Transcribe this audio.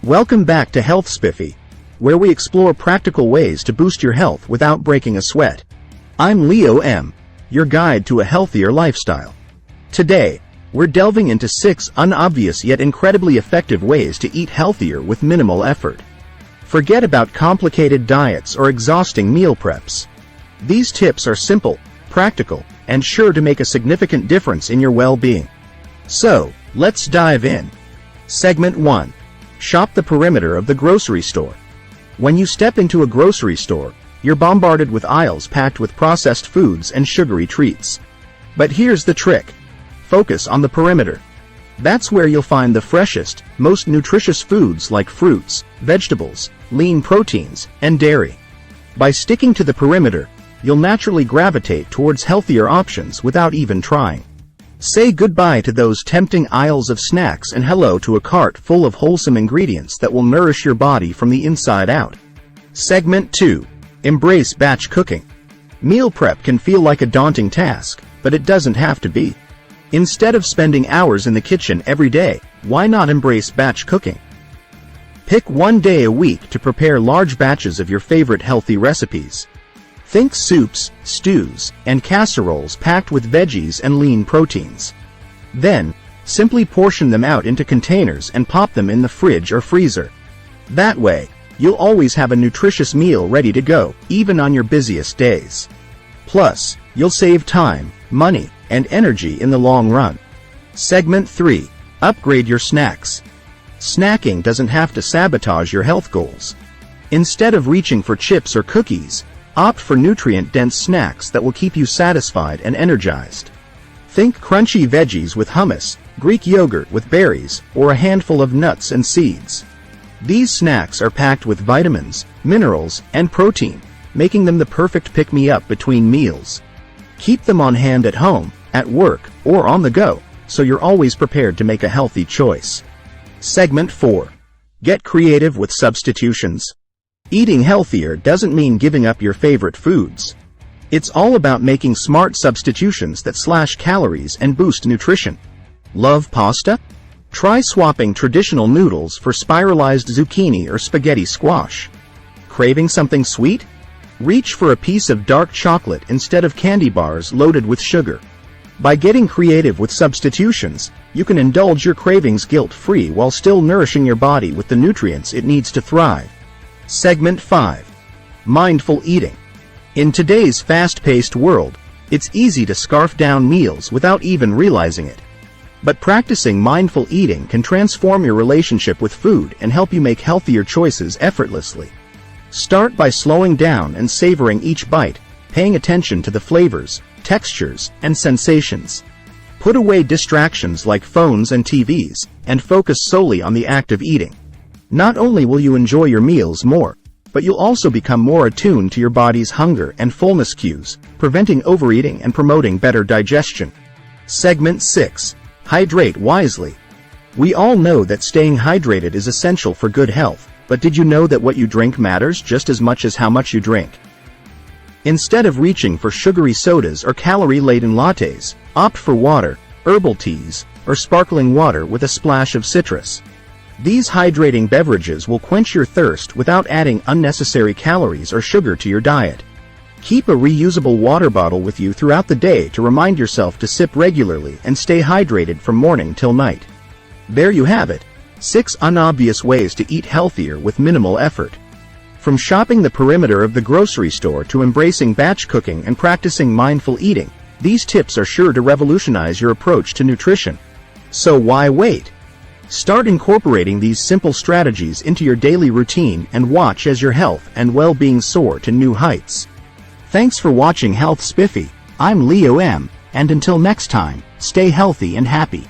Welcome back to Health Spiffy, where we explore practical ways to boost your health without breaking a sweat. I'm Leo M., your guide to a healthier lifestyle. Today, we're delving into 6 unobvious yet incredibly effective ways to eat healthier with minimal effort. Forget about complicated diets or exhausting meal preps. These tips are simple, practical, and sure to make a significant difference in your well-being. So, let's dive in. Segment 1. Shop the perimeter of the grocery store. When you step into a grocery store, you're bombarded with aisles packed with processed foods and sugary treats. But here's the trick. Focus on the perimeter. That's where you'll find the freshest, most nutritious foods like fruits, vegetables, lean proteins, and dairy. By sticking to the perimeter, you'll naturally gravitate towards healthier options without even trying. Say goodbye to those tempting aisles of snacks and hello to a cart full of wholesome ingredients that will nourish your body from the inside out. Segment 2. Embrace batch cooking. Meal prep can feel like a daunting task, but it doesn't have to be. Instead of spending hours in the kitchen every day, why not embrace batch cooking? Pick one day a week to prepare large batches of your favorite healthy recipes. Think soups, stews, and casseroles packed with veggies and lean proteins. Then, simply portion them out into containers and pop them in the fridge or freezer. That way, you'll always have a nutritious meal ready to go, even on your busiest days. Plus, you'll save time, money, and energy in the long run. Segment 3. Upgrade your snacks. Snacking doesn't have to sabotage your health goals. Instead of reaching for chips or cookies, opt for nutrient-dense snacks that will keep you satisfied and energized. Think crunchy veggies with hummus, Greek yogurt with berries, or a handful of nuts and seeds. These snacks are packed with vitamins, minerals, and protein, making them the perfect pick-me-up between meals. Keep them on hand at home, at work, or on the go, so you're always prepared to make a healthy choice. Segment 4. Get creative with substitutions. Eating healthier doesn't mean giving up your favorite foods. It's all about making smart substitutions that slash calories and boost nutrition. Love pasta? Try swapping traditional noodles for spiralized zucchini or spaghetti squash. Craving something sweet? Reach for a piece of dark chocolate instead of candy bars loaded with sugar. By getting creative with substitutions, you can indulge your cravings guilt-free while still nourishing your body with the nutrients it needs to thrive. Segment 5. Mindful eating. In today's fast-paced world, it's easy to scarf down meals without even realizing it. But practicing mindful eating can transform your relationship with food and help you make healthier choices effortlessly. Start by slowing down and savoring each bite, paying attention to the flavors, textures, and sensations. Put away distractions like phones and TVs, and focus solely on the act of eating. Not only will you enjoy your meals more, but you'll also become more attuned to your body's hunger and fullness cues, preventing overeating and promoting better digestion. Segment 6. Hydrate wisely. We all know that staying hydrated is essential for good health, but did you know that what you drink matters just as much as how much you drink? Instead of reaching for sugary sodas or calorie-laden lattes, opt for water, herbal teas, or sparkling water with a splash of citrus. These hydrating beverages will quench your thirst without adding unnecessary calories or sugar to your diet. Keep a reusable water bottle with you throughout the day to remind yourself to sip regularly and stay hydrated from morning till night. There you have it, 6 unobvious ways to eat healthier with minimal effort. From shopping the perimeter of the grocery store to embracing batch cooking and practicing mindful eating, these tips are sure to revolutionize your approach to nutrition. So why wait? Start incorporating these simple strategies into your daily routine and watch as your health and well-being soar to new heights. Thanks for watching Health Spiffy. I'm Leo M., and until next time, stay healthy and happy.